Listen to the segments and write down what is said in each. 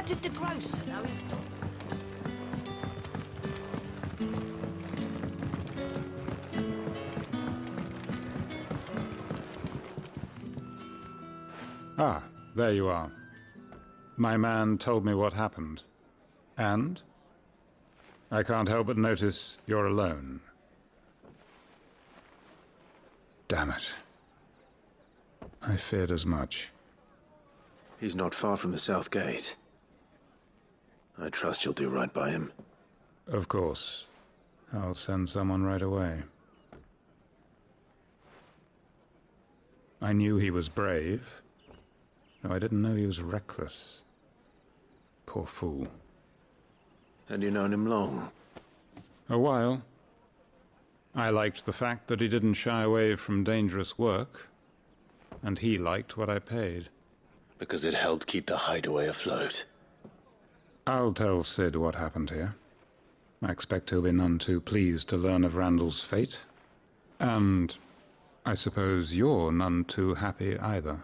did the grocer know his dog? Ah, there you are. My man told me what happened. And? I can't help but notice you're alone. Damn it. I feared as much. He's not far from the south gate. I trust you'll do right by him. Of course. I'll send someone right away. I knew he was brave, though I didn't know he was reckless. Poor fool. And you known him long? A while. I liked the fact that he didn't shy away from dangerous work, and he liked what I paid. Because it helped keep the hideaway afloat. I'll tell Sid what happened here. I expect he'll be none too pleased to learn of Randall's fate. And I suppose you're none too happy either.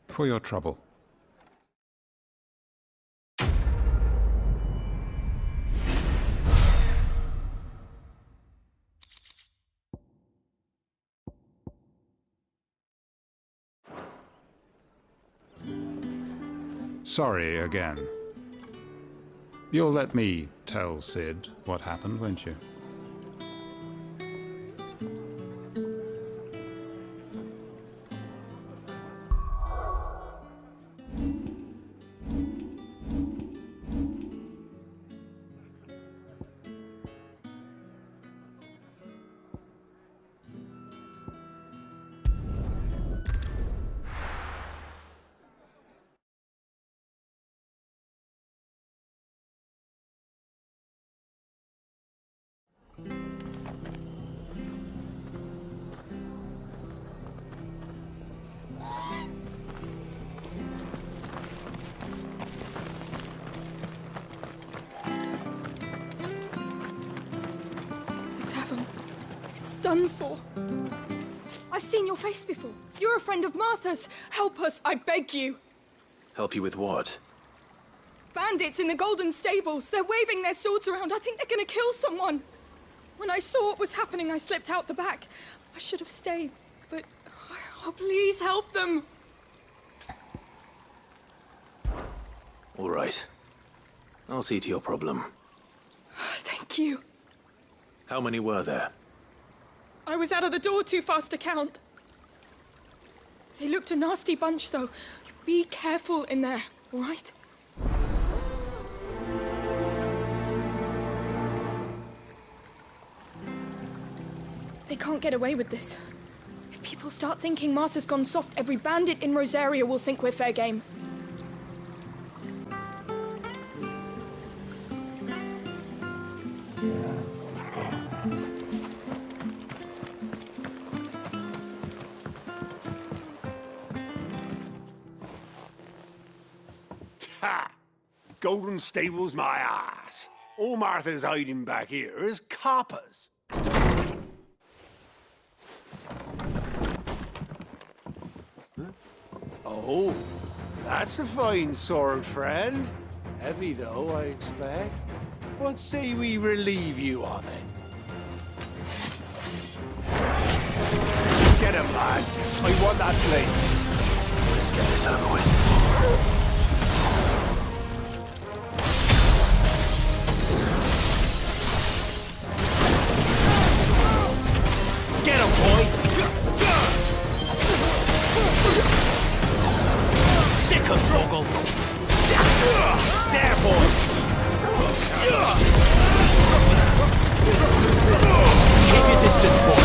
For your trouble. Sorry again. You'll let me tell Sid what happened, won't you? Done for. I've seen your face before. You're a friend of Martha's. Help us, I beg you. Help you with what? Bandits in the Golden Stables. They're waving their swords around. I think they're gonna kill someone. When I saw what was happening, I slipped out the back. I should have stayed, but... Oh, please help them. All right. I'll see to your problem. Thank you. How many were there? I was out of the door too fast to count. They looked a nasty bunch, though. Be careful in there, all right? They can't get away with this. If people start thinking Martha's gone soft, every bandit in Rosaria will think we're fair game. Ha! Golden Stables my ass. All Martha's hiding back here is coppers. Huh? Oh, that's a fine sword, friend. Heavy though, I expect. What say we relieve you of it? Get him, lads. I want that blade. Let's get this over with. Get him, boy! Sick of Drogle! There, boy! Keep your distance, boy!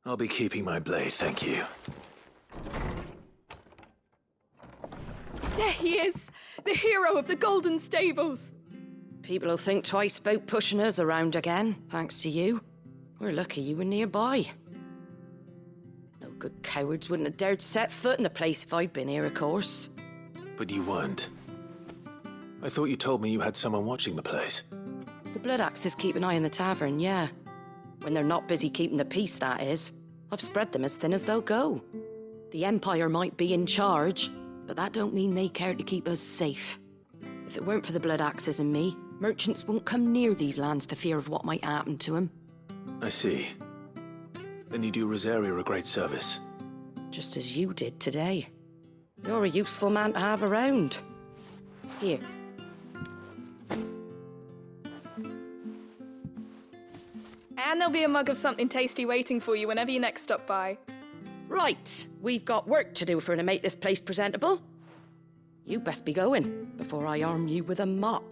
I'll be keeping my blade, thank you. There he is, the hero of the Golden Stables. People will think twice about pushing us around again, thanks to you. We're lucky you were nearby. No Good cowards wouldn't have dared set foot in the place if I'd been here, of course. But you weren't. I thought you told me you had someone watching the place. The Blood Axes keep an eye on the tavern, yeah. When they're not busy keeping the peace, that is. I've spread them as thin as they'll go. The Empire might be in charge, but that don't mean they care to keep us safe. If it weren't for the Blood Axes and me, merchants won't come near these lands for fear of what might happen to them. I see. Then you do Rosaria a great service. Just as you did today. You're a useful man to have around. Here. And there'll be a mug of something tasty waiting for you whenever you next stop by. Right, we've got work to do if we're to make this place presentable. You best be going before I arm you with a mop.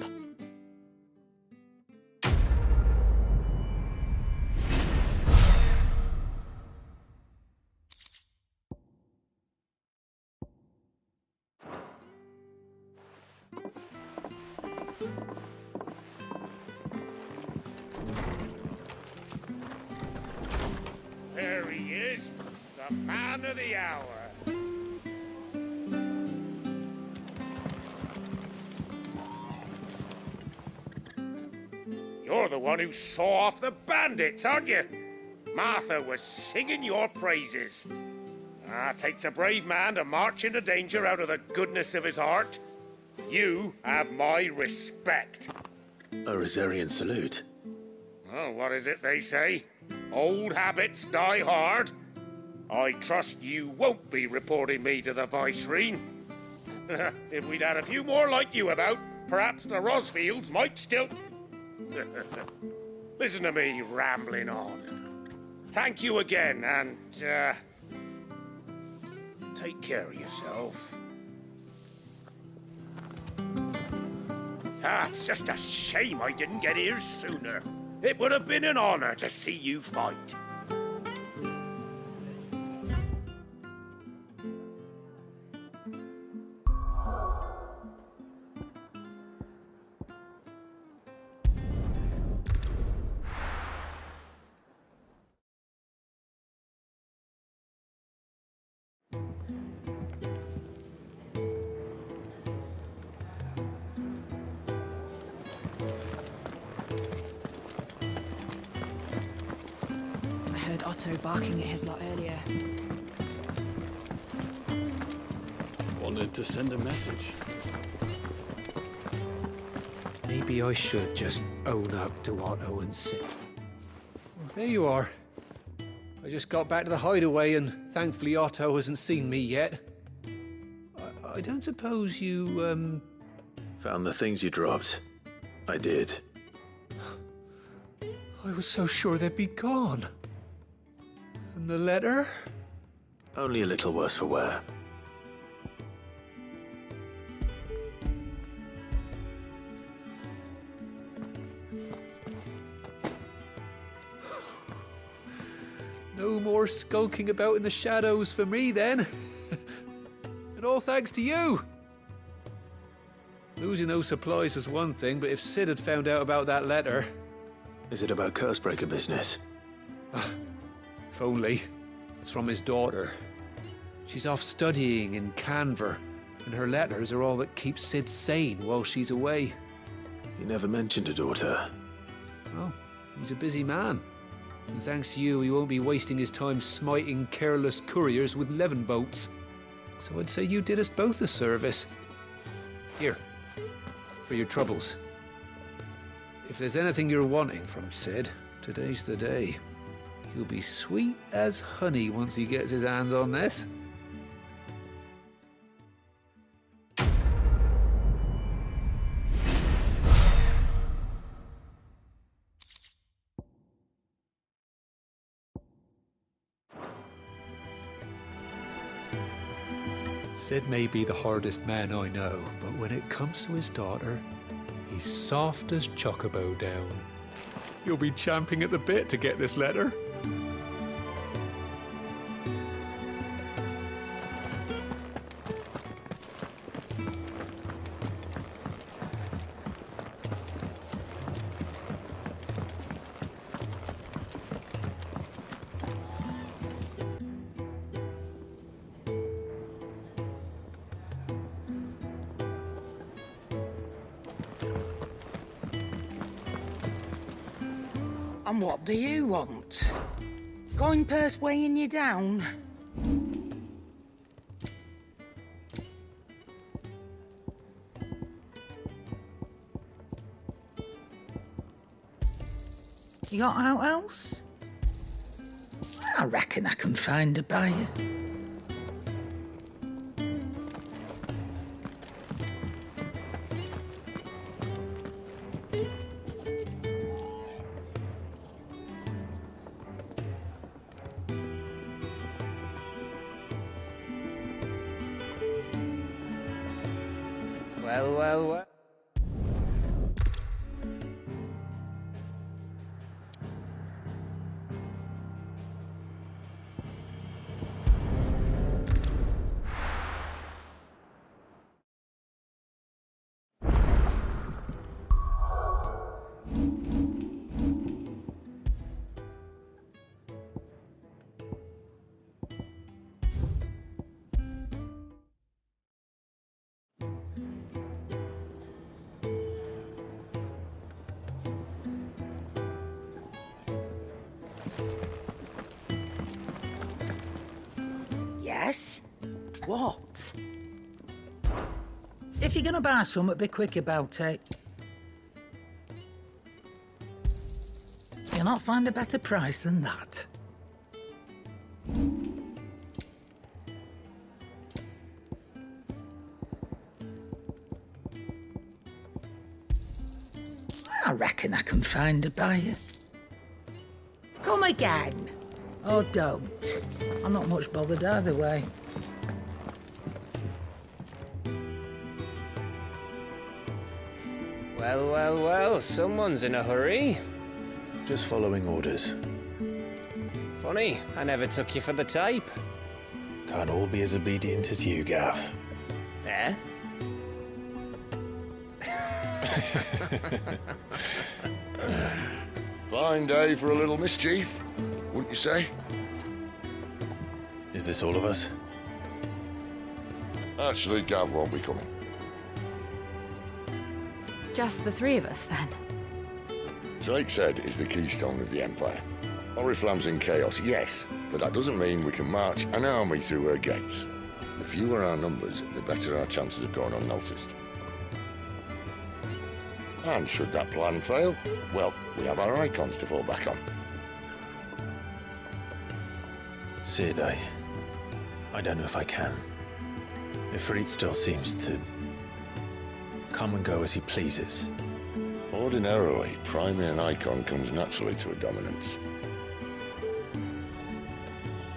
There he is, the man of the hour. You're the one who saw off the bandits, aren't you? Martha was singing your praises. Takes a brave man to march into danger out of the goodness of his heart. You have my respect. A Rosarian salute. Oh, what is it they say? Old habits die hard. I trust you won't be reporting me to the Viceroy. If we'd had a few more like you about, perhaps the Rosfields might still... Listen to me rambling on. Thank you again, and, take care of yourself. It's just a shame I didn't get here sooner. It would have been an honor to see you fight. I heard Otto barking at his lot earlier. Wanted to send a message. Maybe I should just own up to Otto and Sid. Well, there you are. I just got back to the hideaway and thankfully Otto hasn't seen me yet. I don't suppose you, Found the things you dropped. I did. I was so sure they'd be gone. And the letter? Only a little worse for wear. No more skulking about in the shadows for me, then. And all thanks to you. Losing those supplies was one thing, but if Sid had found out about that letter... Is it about Cursebreaker business? If only. It's from his daughter. She's off studying in Canver, and her letters are all that keeps Sid sane while she's away. You never mentioned a daughter. Oh, he's a busy man. And thanks to you, he won't be wasting his time smiting careless couriers with levin boats. So I'd say you did us both a service. Here, for your troubles. If there's anything you're wanting from Sid, today's the day. He'll be sweet as honey once he gets his hands on this. Sid may be the hardest man I know, but when it comes to his daughter, he's soft as Chocobo down. You'll be champing at the bit to get this letter. And what do you want? Coin purse weighing you down? You got out else? I reckon I can find a buyer. Well. Yes? What? If you're gonna buy something, be quick about it. You'll not find a better price than that. I reckon I can find a buyer. Come again. Or don't. I'm not much bothered either way. Well, someone's in a hurry. Just following orders. Funny, I never took you for the type. Can't all be as obedient as you, Gav. Eh? Fine day for a little mischief, wouldn't you say? Is this all of us? Actually, Gav won't be coming. Just the three of us, then? Drake's Head is the keystone of the Empire. Oriflamme's in chaos, yes, but that doesn't mean we can march an army through her gates. The fewer our numbers, the better our chances of going unnoticed. And should that plan fail, well, we have our icons to fall back on. Sid, I don't know if I can. Ifrit still seems to come and go as he pleases. Ordinarily, priming an icon comes naturally to a dominance.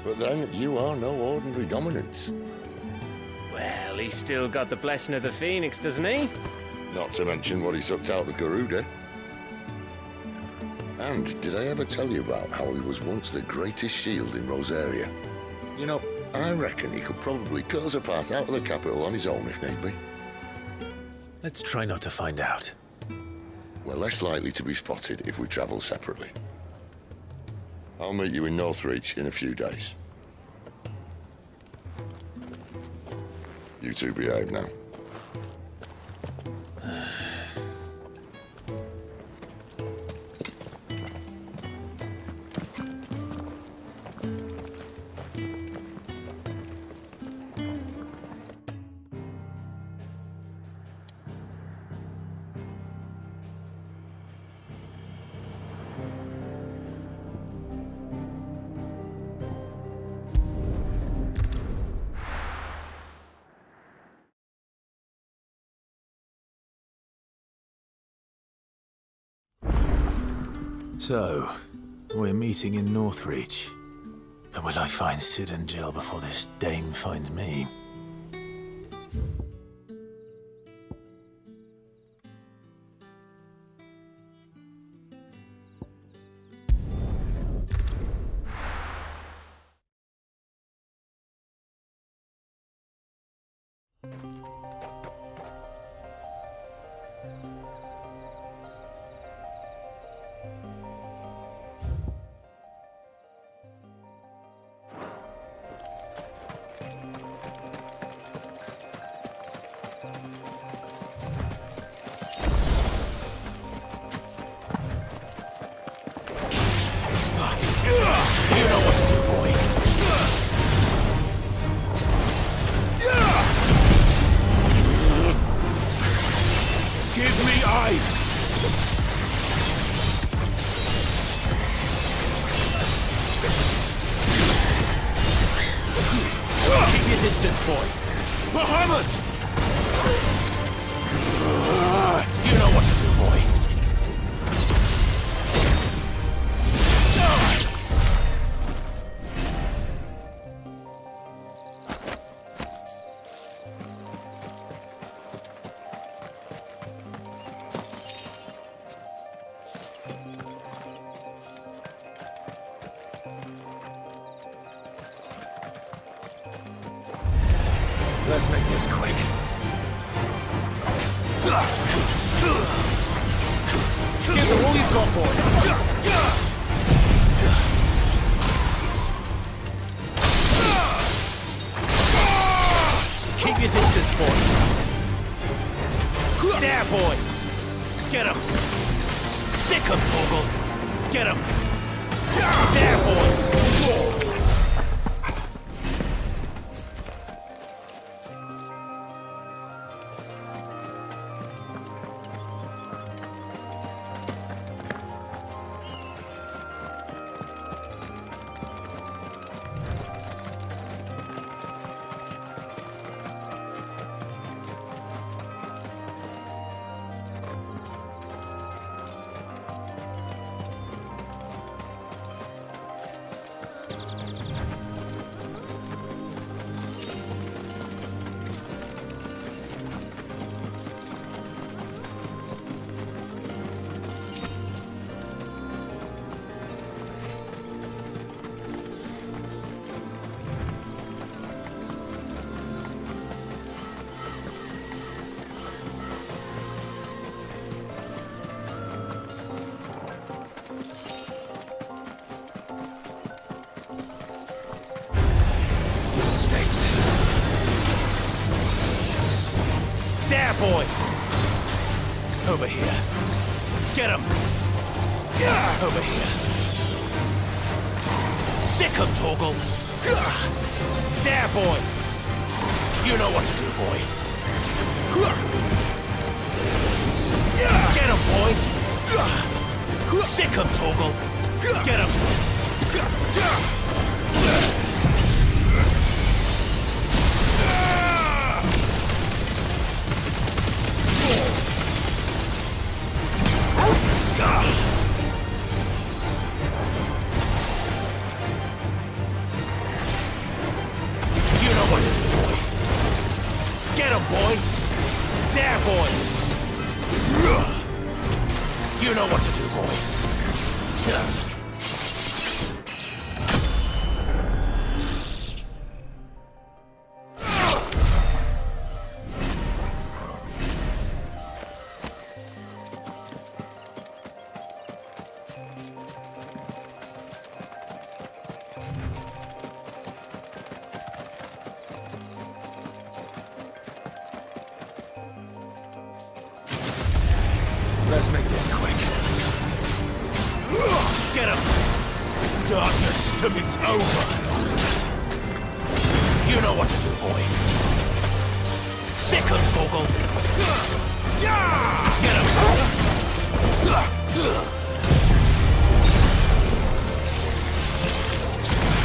But then, you are no ordinary dominance. Well, he's still got the blessing of the Phoenix, doesn't he? Not to mention what he sucked out of Garuda. And did I ever tell you about how he was once the greatest shield in Rosaria? You know, I reckon he could probably cut us a path out of the capital on his own if need be. Let's try not to find out. We're less likely to be spotted if we travel separately. I'll meet you in Northreach in a few days. You two behave now. So, we're meeting in Northreach. But will I find Sid and Jill before this dame finds me? Nice! Keep your distance, boy. Bahamut! You know what to do, boy. Let's make this quick. Give them all you've got, boy. Keep your distance, boy. There, boy. Get him. Sick him, Torgal. Get him. There, boy. Mistakes. There, boy! Over here. Get him! Over here. Sick him, Torgal! There, boy! You know what to do, boy. Get him, boy! Sick him, Torgal! Get him! You know what to do, boy. Get him, boy. There, boy. You know what to do, boy. Let's make this quick. Get him! Darkness to it's over. You know what to do, boy. Sick him, Torgal. Get him!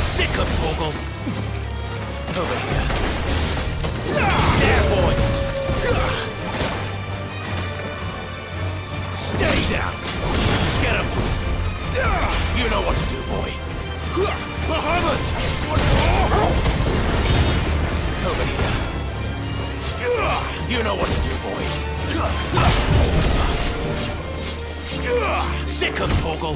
Sick him, Torgal. Over here. There, boy. Stay down! Get him! You know what to do, boy. Bahamut! Over here. You know what to do, boy. Sick him, Torgal.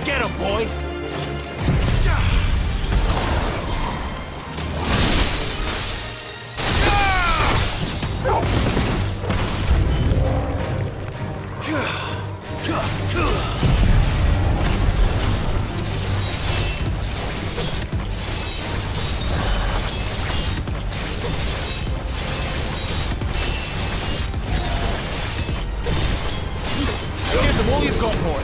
Get him, boy! Give them all you've got, boy!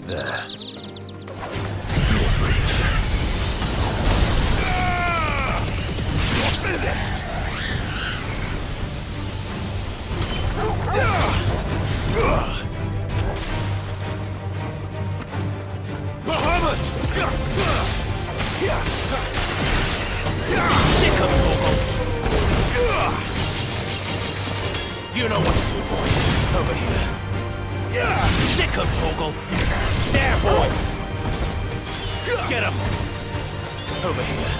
There. North Reach. You're finished! Bahamut! Sick of Torgal! You know what to do, boy. Over here. Sick of Torgal! There, boy! Get him! Over here.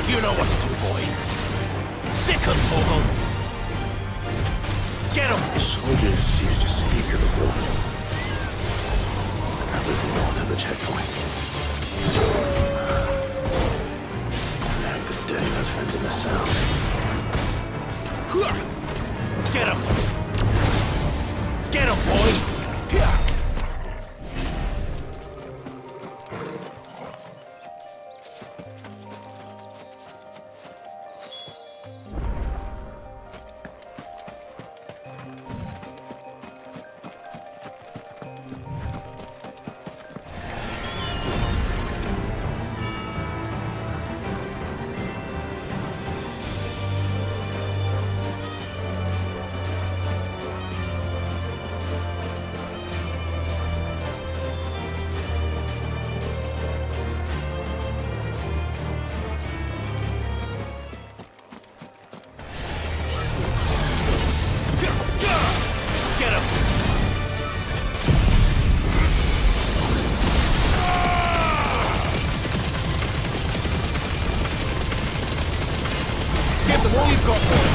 You know what to do, boy. Sick of Torgal! Get him! Soldiers used to speak of the building. That was north of the checkpoint. Good day, those friends in the south. Get him! Get him, boys! All you've got, boy.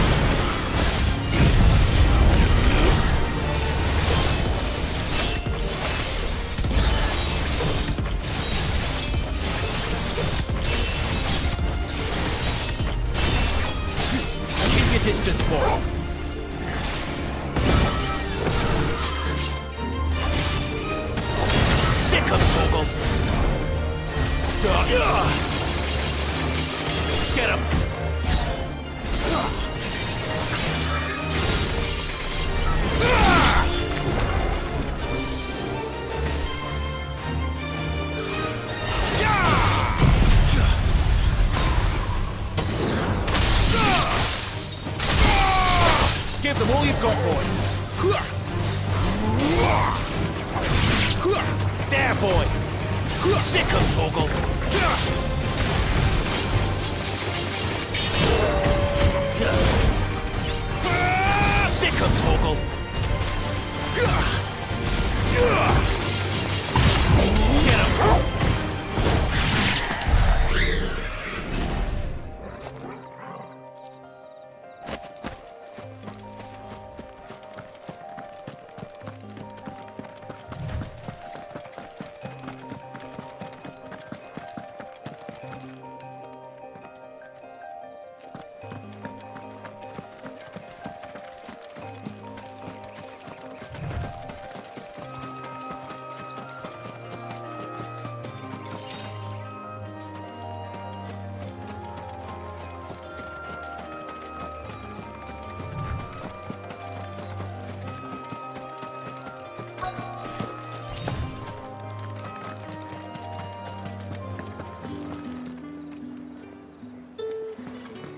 Keep your distance, boy. Sick of Torgal. Get him. Give them all you've got, boy. There, boy. Sick of Torgal. Sick of Torgal. Get him.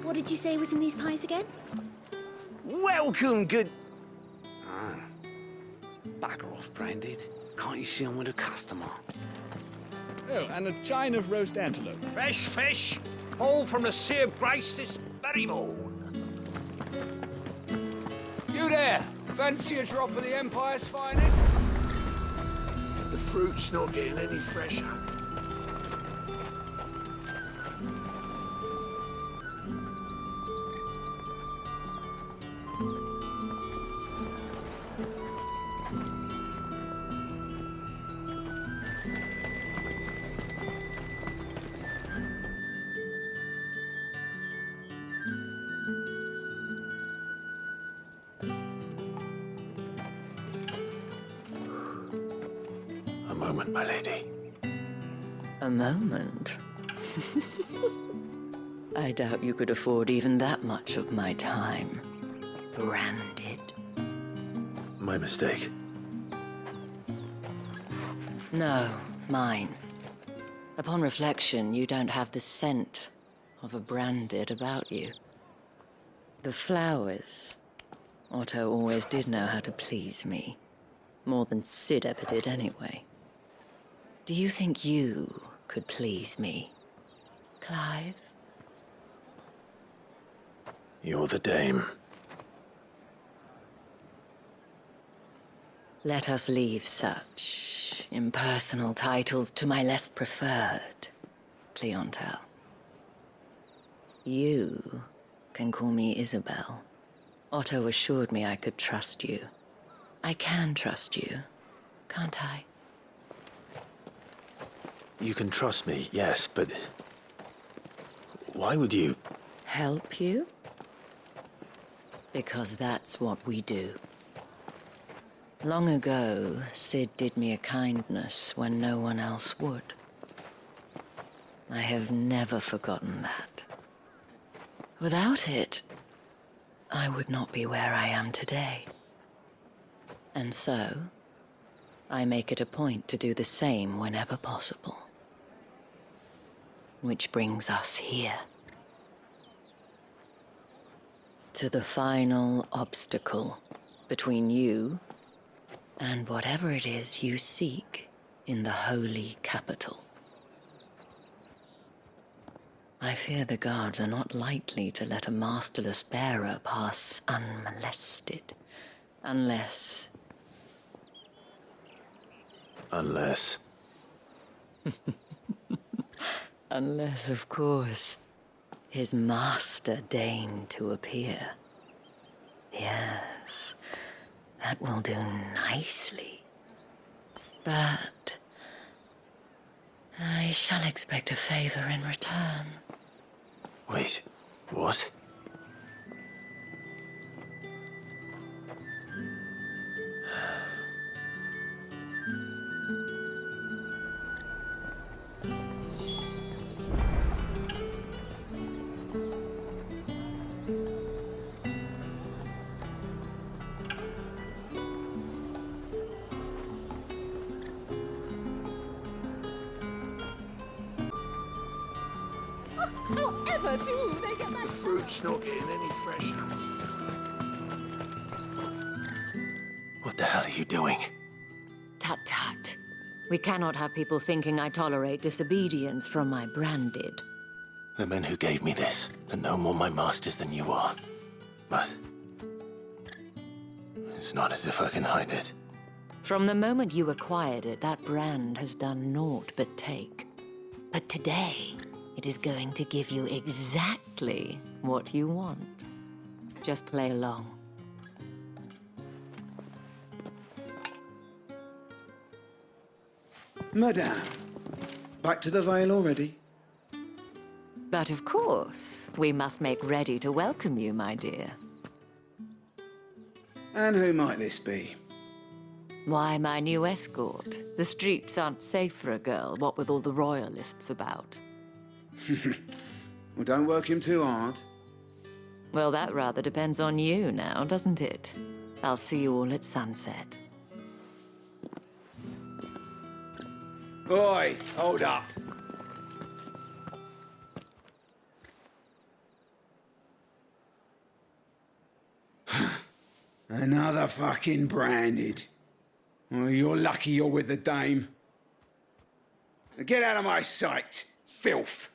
What did you say was in these pies again? Welcome, good... Bugger off, Branded. Can't you see I'm with a customer? Oh, and a chine of roast antelope. Fresh fish, all from the Sea of Grace this very morn. You there! Fancy a drop of the Empire's finest? The fruit's not getting any fresher. A moment, my lady. A moment? I doubt you could afford even that much of my time. Branded. My mistake. No, mine. Upon reflection, you don't have the scent of a branded about you. The flowers. Otto always did know how to please me. More than Sid ever did anyway. Do you think you could please me, Clive? You're the dame. Let us leave such impersonal titles to my less preferred clientele. You can call me Isabel. Otto assured me I could trust you. I can trust you, can't I? You can trust me, yes, but... why would you... Help you? Because that's what we do. Long ago, Sid did me a kindness when no one else would. I have never forgotten that. Without it, I would not be where I am today. And so, I make it a point to do the same whenever possible. Which brings us here. To the final obstacle between you and whatever it is you seek in the holy capital. I fear the guards are not likely to let a masterless bearer pass unmolested, unless... Unless... Unless, of course, his master deigned to appear. Yes, that will do nicely. But I shall expect a favor in return. Wait, what? However do they get that Fruit's not getting any fresher. What the hell are you doing? Tut tut. We cannot have people thinking I tolerate disobedience from my branded. The men who gave me this are no more my masters than you are. But... it's not as if I can hide it. From the moment you acquired it, that brand has done naught but take. But today, it is going to give you exactly what you want. Just play along. Madame, back to the Vale already? But of course, we must make ready to welcome you, my dear. And who might this be? Why, my new escort. The streets aren't safe for a girl, what with all the royalists about. Well, don't work him too hard. Well, that rather depends on you now, doesn't it? I'll see you all at sunset. Oi, hold up. Another fucking branded. Well, you're lucky you're with the dame. Now get out of my sight, filth.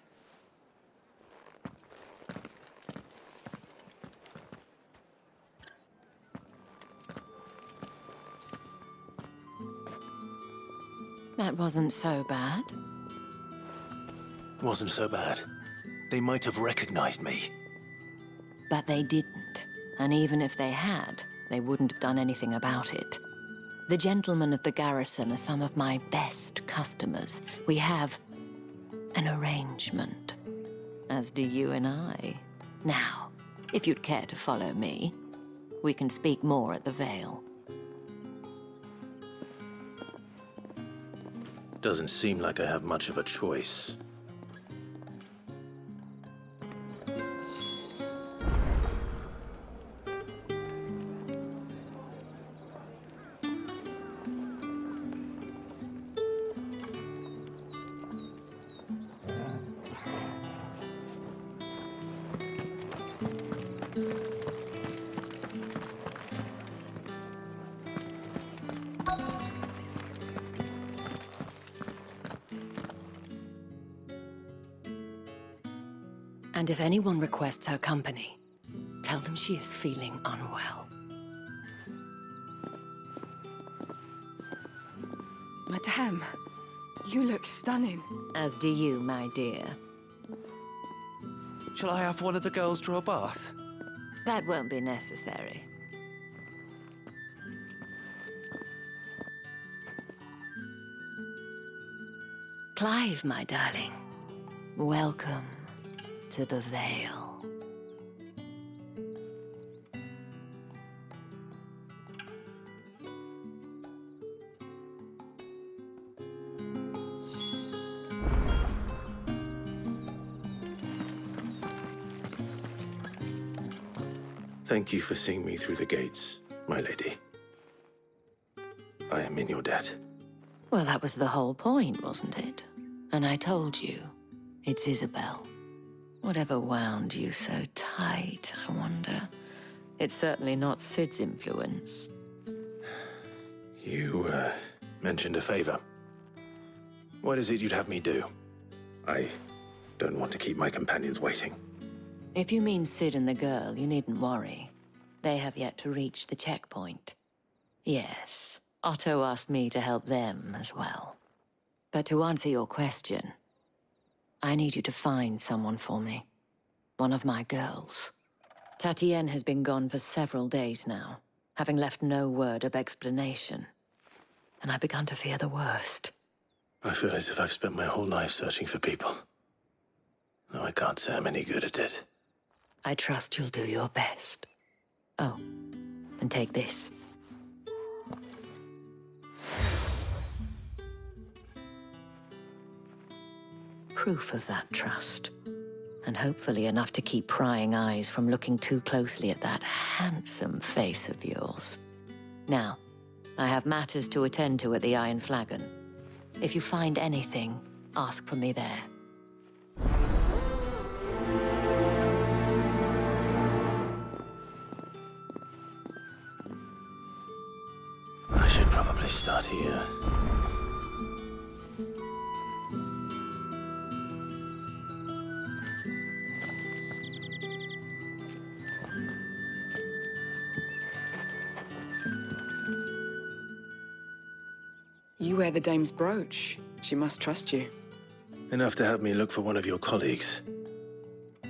That wasn't so bad. Wasn't so bad. They might have recognized me. But they didn't. And even if they had, they wouldn't have done anything about it. The gentlemen of the garrison are some of my best customers. We have an arrangement, as do you and I. Now, if you'd care to follow me, we can speak more at the Vale. Doesn't seem like I have much of a choice. And if anyone requests her company, tell them she is feeling unwell. Madame, you look stunning. As do you, my dear. Shall I have one of the girls draw a bath? That won't be necessary. Clive, my darling, welcome to the Vale. Thank you for seeing me through the gates, my lady. I am in your debt. Well, that was the whole point, wasn't it? And I told you, it's Isabel. Whatever wound you so tight, I wonder. It's certainly not Sid's influence. You, mentioned a favor. What is it you'd have me do? I don't want to keep my companions waiting. If you mean Sid and the girl, you needn't worry. They have yet to reach the checkpoint. Yes, Otto asked me to help them as well. But to answer your question, I need you to find someone for me. One of my girls. Tatienne has been gone for several days now, having left no word of explanation. And I've begun to fear the worst. I feel as if I've spent my whole life searching for people. Though I can't say I'm any good at it. I trust you'll do your best. Oh, and take this. Proof of that trust. And hopefully enough to keep prying eyes from looking too closely at that handsome face of yours. Now, I have matters to attend to at the Iron Flagon. If you find anything, ask for me there. I should probably start here. You wear the dame's brooch. She must trust you. Enough to have me look for one of your colleagues.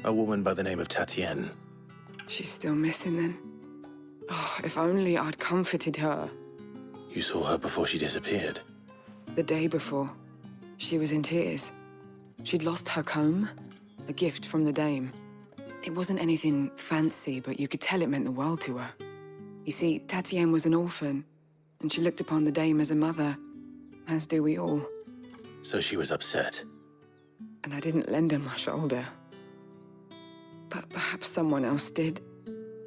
A woman by the name of Tatienne. She's still missing then. Oh, if only I'd comforted her. You saw her before she disappeared. The day before, she was in tears. She'd lost her comb, a gift from the dame. It wasn't anything fancy, but you could tell it meant the world to her. You see, Tatienne was an orphan, and she looked upon the dame as a mother, as do we all. So she was upset. And I didn't lend her my shoulder. But perhaps someone else did.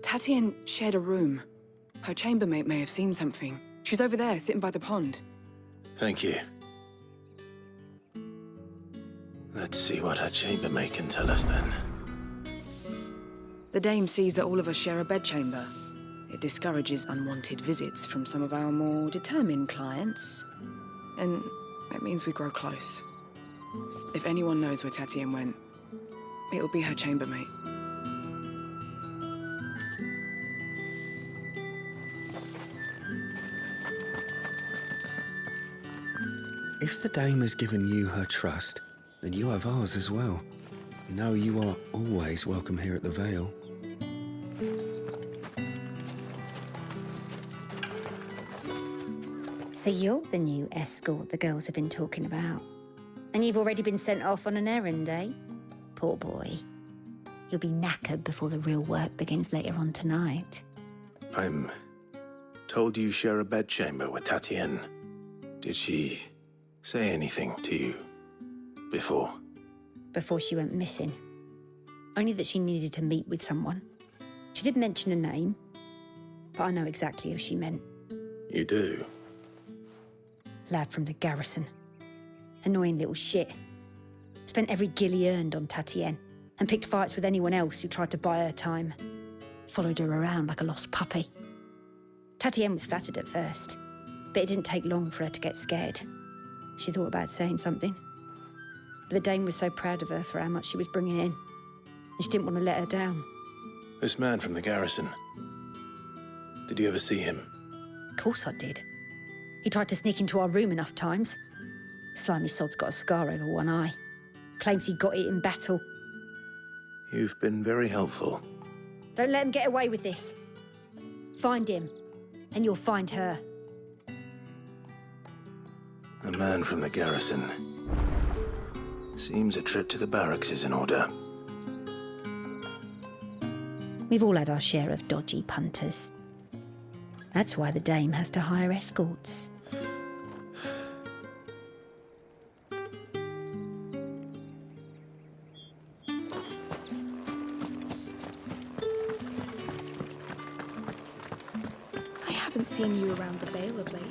Tatienne shared a room. Her chambermaid may have seen something. She's over there, sitting by the pond. Thank you. Let's see what her chambermaid can tell us then. The dame sees that all of us share a bedchamber. It discourages unwanted visits from some of our more determined clients. And it means we grow close. If anyone knows where Tatienne went, it'll be her chambermaid. If the dame has given you her trust, then you have ours as well. Know you are always welcome here at the Vale. So you're the new escort the girls have been talking about. And you've already been sent off on an errand, eh? Poor boy. You'll be knackered before the real work begins later on tonight. I'm told you share a bedchamber with Tatienne. Did she say anything to you before? Before she went missing. Only that she needed to meet with someone. She did mention a name, but I know exactly who she meant. You do? Lad from the garrison. Annoying little shit. Spent every guil he earned on Tatienne and picked fights with anyone else who tried to buy her time. Followed her around like a lost puppy. Tatienne was flattered at first, but it didn't take long for her to get scared. She thought about saying something. But the dame was so proud of her for how much she was bringing in, and she didn't want to let her down. This man from the garrison. Did you ever see him? Of course I did. He tried to sneak into our room enough times. Slimy sod's got a scar over one eye. Claims he got it in battle. You've been very helpful. Don't let him get away with this. Find him, and you'll find her. A man from the garrison. Seems a trip to the barracks is in order. We've all had our share of dodgy punters. That's why the dame has to hire escorts. I haven't seen you around the Vale of late.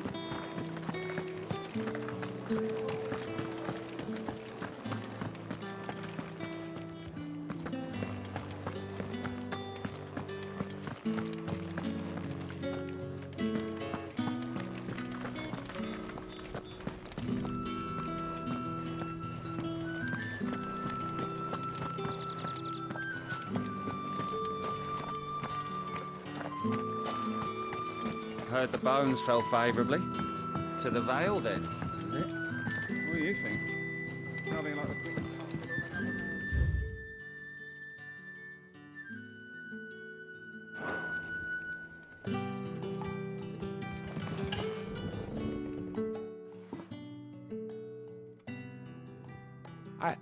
Heard the bones fell favourably. To the Vale, then, is it? What do you think? Nothing like the quick tumble.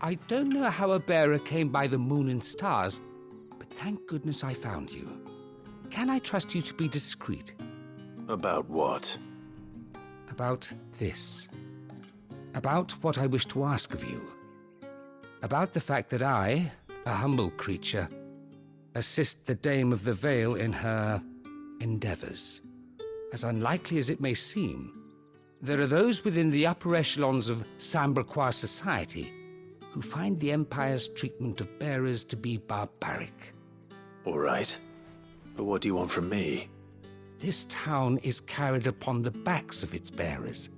I don't know how a bearer came by the moon and stars, but thank goodness I found you. Can I trust you to be discreet? About what? About this. About what I wish to ask of you. About the fact that I, a humble creature, assist the Dame of the Vale in her endeavours. As unlikely as it may seem, there are those within the upper echelons of Samberquois society who find the Empire's treatment of bearers to be barbaric. All right. But what do you want from me? This town is carried upon the backs of its bearers,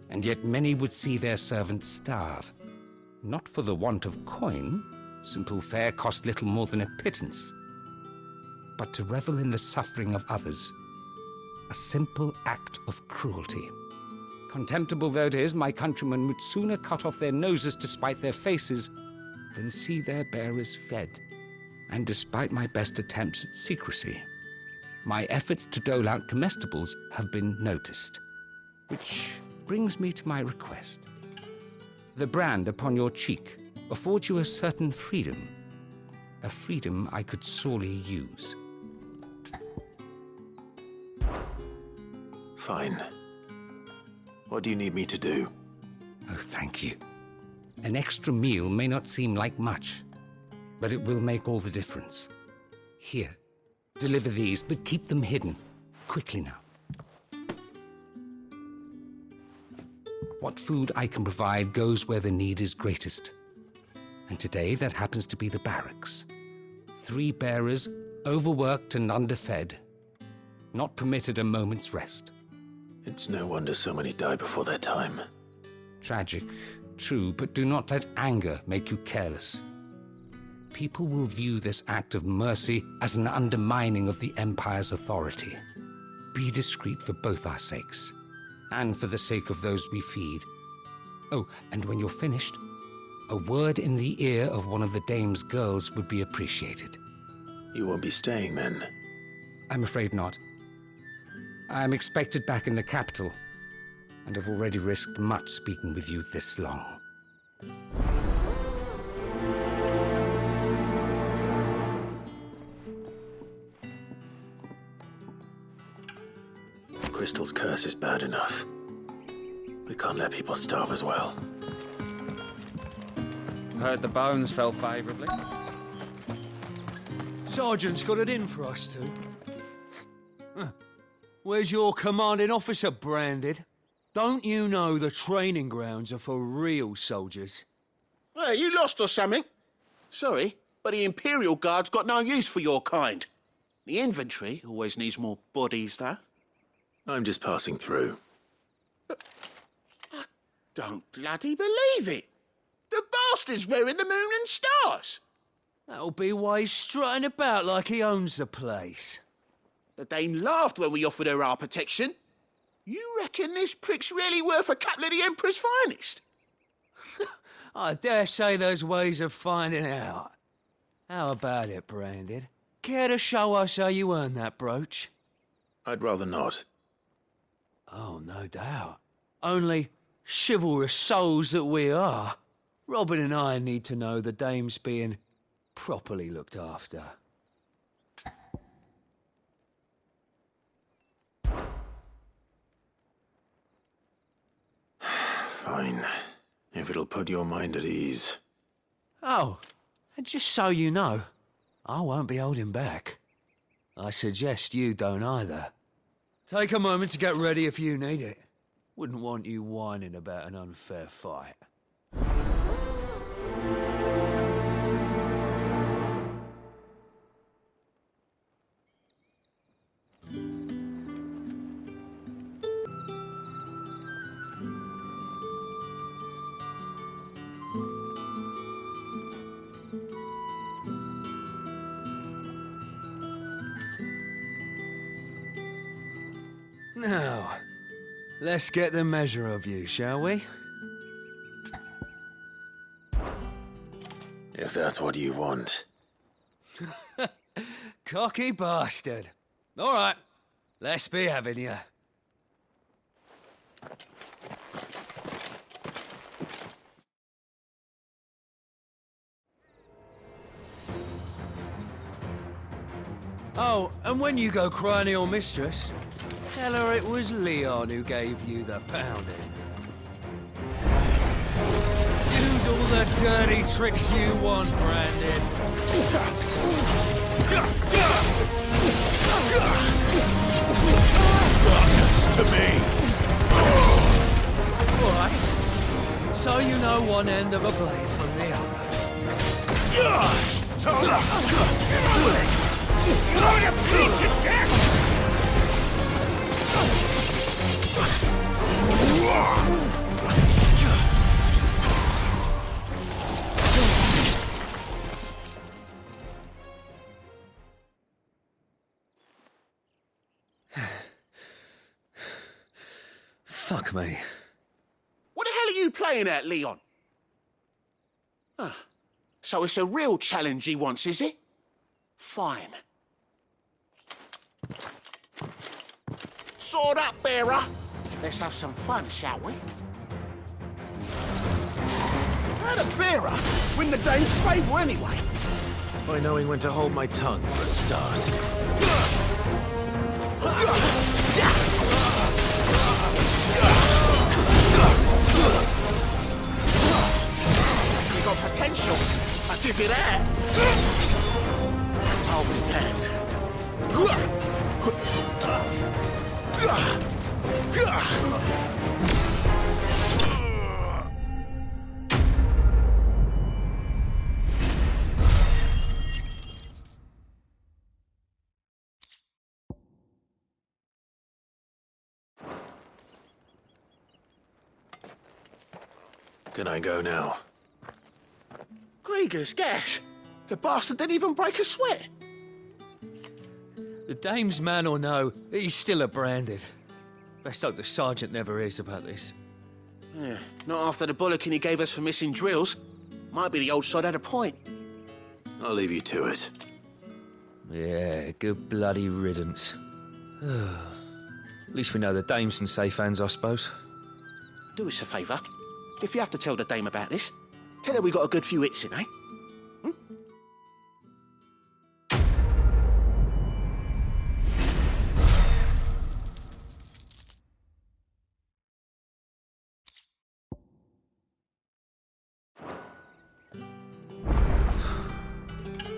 and yet many would see their servants starve. Not for the want of coin, simple fare cost little more than a pittance, but to revel in the suffering of others, a simple act of cruelty. Contemptible though it is, my countrymen would sooner cut off their noses to spite their faces than see their bearers fed. And despite my best attempts at secrecy, my efforts to dole out comestibles have been noticed. Which brings me to my request. The brand upon your cheek affords you a certain freedom. A freedom I could sorely use. Fine. What do you need me to do? Oh, thank you. An extra meal may not seem like much, but it will make all the difference. Here, deliver these, but keep them hidden. Quickly now. What food I can provide goes where the need is greatest. And today, that happens to be the barracks. 3 bearers, overworked and underfed. not permitted a moment's rest. It's no wonder so many die before their time. Tragic, true, but do not let anger make you careless. People will view this act of mercy as an undermining of the Empire's authority. Be discreet for both our sakes, and for the sake of those we feed. Oh, and when you're finished, a word in the ear of one of the dame's girls would be appreciated. You won't be staying then? I'm afraid not. I'm expected back in the capital, and have already risked much speaking with you this long. Crystal's curse is bad enough. We can't let people starve as well. Heard the bones fell favourably. Sergeant's got it in for us two. Where's your commanding officer, Branded? Don't you know the training grounds are for real soldiers? Hey, you lost or something? Sorry, but the Imperial Guard's got no use for your kind. The infantry always needs more bodies, though. I'm just passing through. I don't bloody believe it. The bastard's wearing the moon and stars. That'll be why he's strutting about like he owns the place. The Dame laughed when we offered her our protection. You reckon this prick's really worth a couple of the Emperor's finest? I dare say there's ways of finding out. How about it, Branded? Care to show us how you earned that brooch? I'd rather not. Oh, no doubt. Only chivalrous souls that we are, Robin and I need to know the Dame's being properly looked after. Fine. If it'll put your mind at ease. Oh, and just so you know, I won't be holding back. I suggest you don't either. Take a moment to get ready if you need it. Wouldn't want you whining about an unfair fight. Now, let's get the measure of you, shall we? If that's what you want. Cocky bastard. All right, let's be having you. Oh, and when you go crying to your mistress, tell her it was Leon who gave you the pounding. Use all the dirty tricks you want, Brandon. Darkness to me! All right. So you know one end of a blade from the other. What a piece of death! Fuck me. What the hell are you playing at, Leon? So it's a real challenge he wants, is it? Fine. Sword up, bearer. Let's have some fun, shall we? How'd a bearer win the Dane's favour anyway? By knowing when to hold my tongue for a start. You got potential. I'll give you that. I'll be damned. Can I go now? Grieger's gas! The bastard didn't even break a sweat! The dame's man or no, he's still a branded. Best hope the sergeant never hears about this. Yeah, not after the bullocking he gave us for missing drills. Might be the old sod had a point. I'll leave you to it. Yeah, good bloody riddance. At least we know the dame's in safe hands, I suppose. Do us a favour. If you have to tell the dame about this, tell her we got a good few hits in, eh?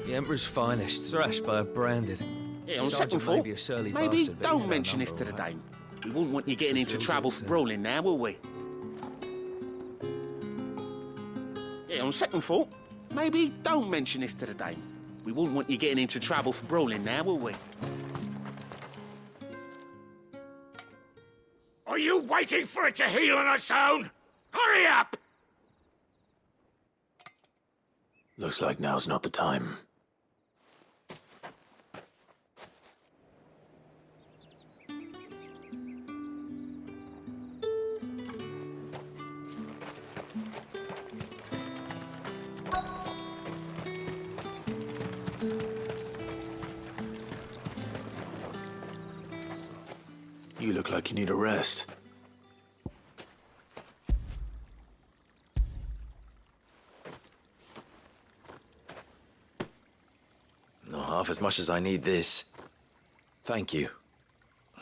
The Emperor's finest, thrashed by a branded. Yeah, on second Sergeant thought, may be a surly maybe bastard, but he don't had mention our this to the number, dame. We wouldn't want you getting into trouble for brawling now, will we? Yeah, on second thought, maybe don't mention this to the dame. We wouldn't want you getting into trouble for brawling now, will we? Are you waiting for it to heal on its own? Hurry up! Looks like now's not the time. You look like you need a rest. Not half as much as I need this. Thank you.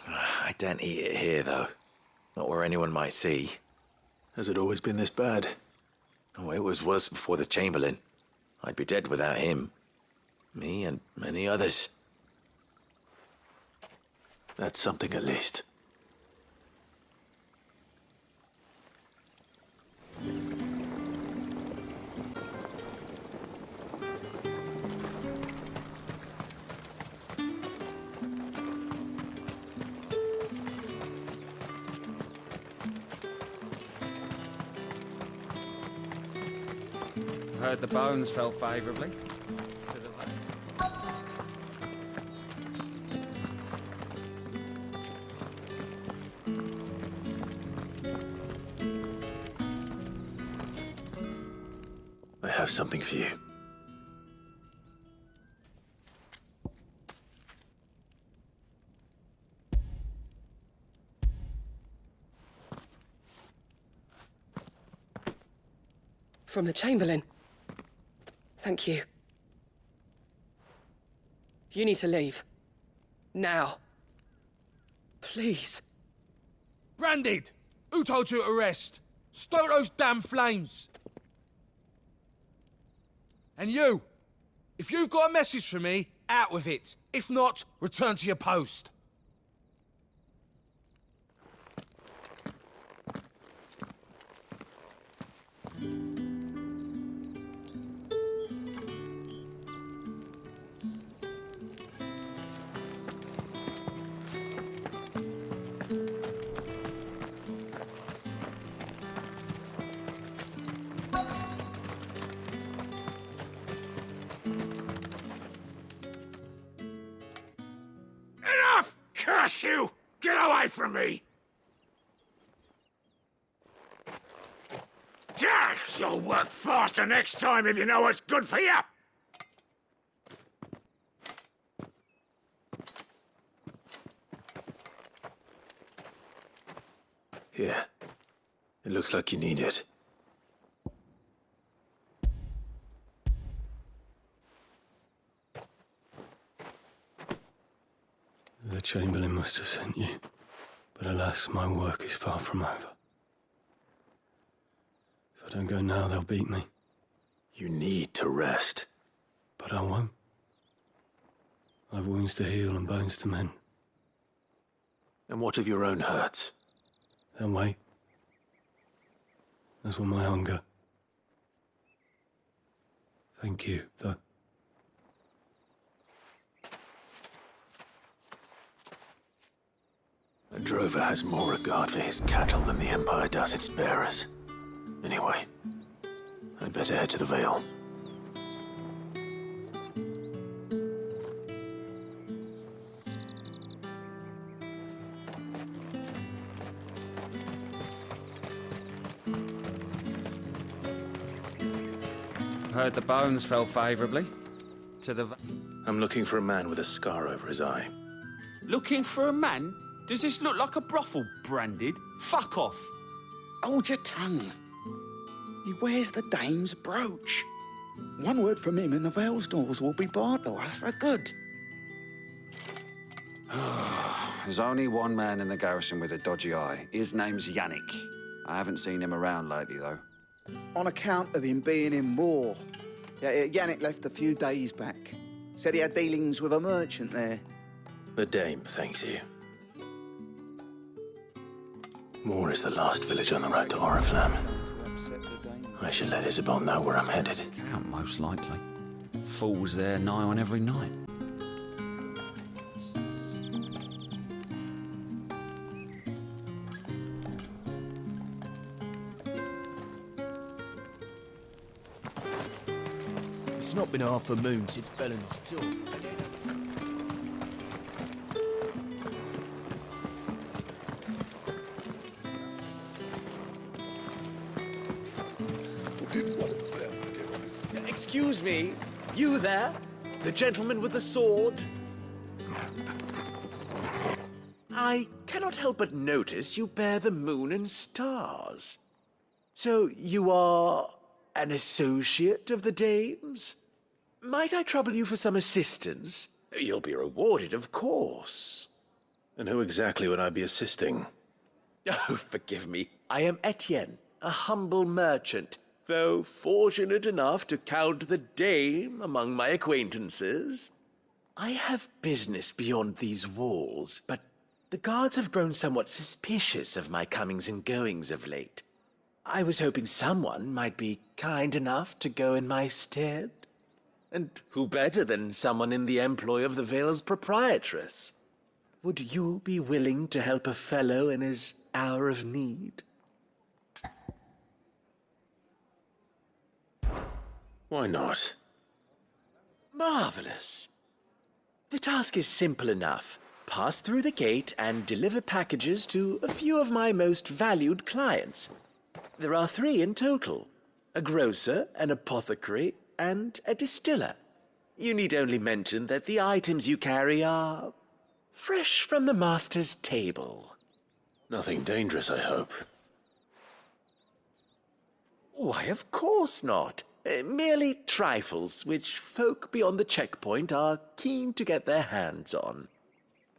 I daren't eat it here, though. Not where anyone might see. Has it always been this bad? Oh, it was worse before the Chamberlain. I'd be dead without him. Me and many others. That's something at least. Heard the bones fell favourably. I have something for you. From the Chamberlain. Thank you. You need to leave. Now. Please. Branded! Who told you to rest? Stoke those damn flames! And you! If you've got a message for me, out with it. If not, return to your post. Enough! Curse you! Get away from me! You'll work faster next time if you know what's good for you! Here. It looks like you need it. The Chamberlain must have sent you, but alas, my work is far from over. If I don't go now, they'll beat me. You need to rest. But I won't. I've wounds to heal and bones to mend. And what of your own hurts? They'll wait. As will my hunger. Thank you, though. A drover has more regard for his cattle than the Empire does its bearers. Anyway, I'd better head to the Vale. Heard the bones fell favourably to the... I'm looking for a man with a scar over his eye. Looking for a man? Does this look like a brothel, Branded? Fuck off! Hold your tongue. He wears the dame's brooch. One word from him and the Vale's doors will be barred to us for good. There's only one man in the garrison with a dodgy eye. His name's Yannick. I haven't seen him around lately, though. On account of him being in war. Yeah, Yannick left a few days back. Said he had dealings with a merchant there. The dame thanks you. Moor is the last village on the road to Oriflamme. I should let Isabel know where I'm headed. Can't, most likely. Fools there nigh on every night. It's not been half a moon since Bellen's talk. Excuse me, you there? The gentleman with the sword? I cannot help but notice you bear the moon and stars. So you are an associate of the dame's? Might I trouble you for some assistance? You'll be rewarded, of course. And who exactly would I be assisting? Oh, forgive me. I am Etienne, a humble merchant, though fortunate enough to count the dame among my acquaintances. I have business beyond these walls, but the guards have grown somewhat suspicious of my comings and goings of late. I was hoping someone might be kind enough to go in my stead. And who better than someone in the employ of the Vale's proprietress? Would you be willing to help a fellow in his hour of need? Why not? Marvelous. The task is simple enough. Pass through the gate and deliver packages to a few of my most valued clients. There are 3 in total. A grocer, an apothecary, and a distiller. You need only mention that the items you carry are fresh from the master's table. Nothing dangerous, I hope. Why, of course not. Merely trifles which folk beyond the checkpoint are keen to get their hands on.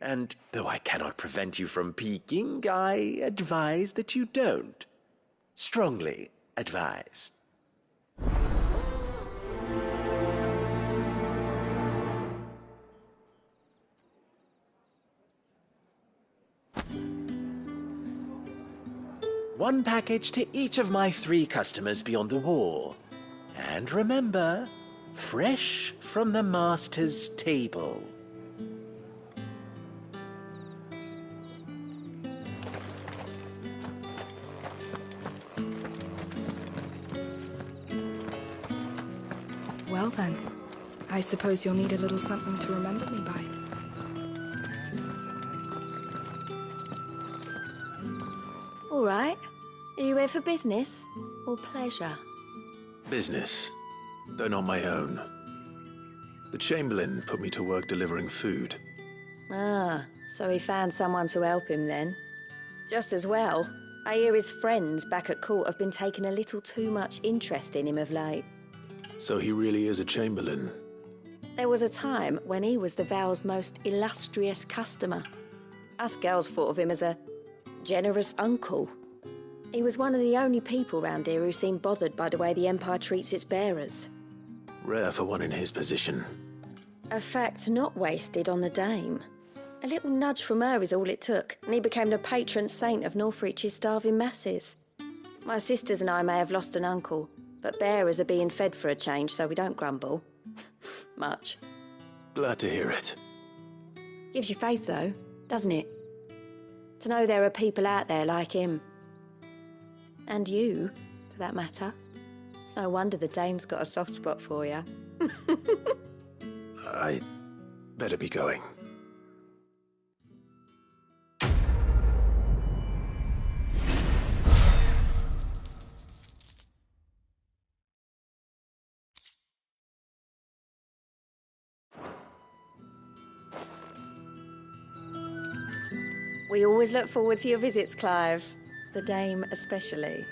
And though I cannot prevent you from peeking, I advise that you don't. Strongly advise. One package to each of my 3 customers beyond the wall. And remember, fresh from the master's table. Well then, I suppose you'll need a little something to remember me by. All right. Are you here for business or pleasure? Business, though not my own. The Chamberlain put me to work delivering food. Ah, so he found someone to help him then. Just as well. I hear his friends back at court have been taking a little too much interest in him of late. So he really is a Chamberlain. There was a time when he was the Vale's most illustrious customer. Us girls thought of him as a generous uncle. He was one of the only people round here who seemed bothered by the way the Empire treats its bearers. Rare for one in his position. A fact not wasted on the dame. A little nudge from her is all it took, and he became the patron saint of Northreach's starving masses. My sisters and I may have lost an uncle, but bearers are being fed for a change, so we don't grumble. Much. Glad to hear it. Gives you faith, though, doesn't it? To know there are people out there like him. And you, that matter. It's no wonder the dame's got a soft spot for you. I better be going. We always look forward to your visits, Clive. The dame especially.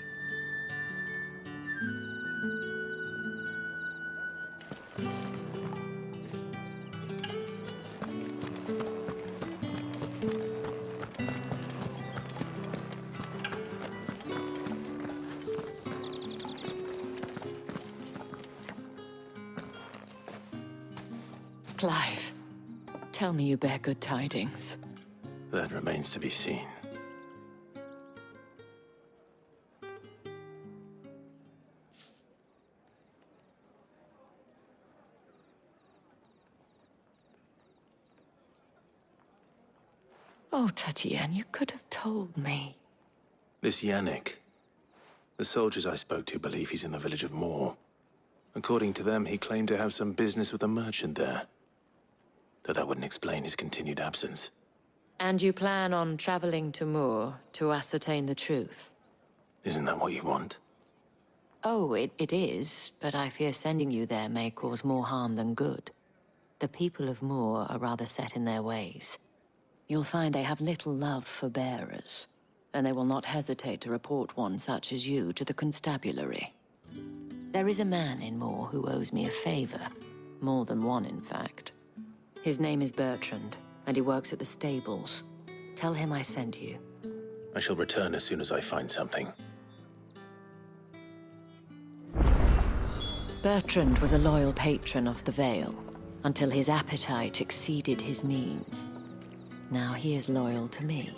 Clive, tell me you bear good tidings. That remains to be seen. Oh, Tatienne, you could have told me. This Yannick. The soldiers I spoke to believe he's in the village of Moor. According to them, he claimed to have some business with a merchant there. Though that wouldn't explain his continued absence. And you plan on traveling to Moor to ascertain the truth? Isn't that what you want? Oh, it is, but I fear sending you there may cause more harm than good. The people of Moor are rather set in their ways. You'll find they have little love for bearers, and they will not hesitate to report one such as you to the constabulary. There is a man in Moor who owes me a favor. More than one, in fact. His name is Bertrand, and he works at the stables. Tell him I sent you. I shall return as soon as I find something. Bertrand was a loyal patron of the Vale, until his appetite exceeded his means. Now he is loyal to me.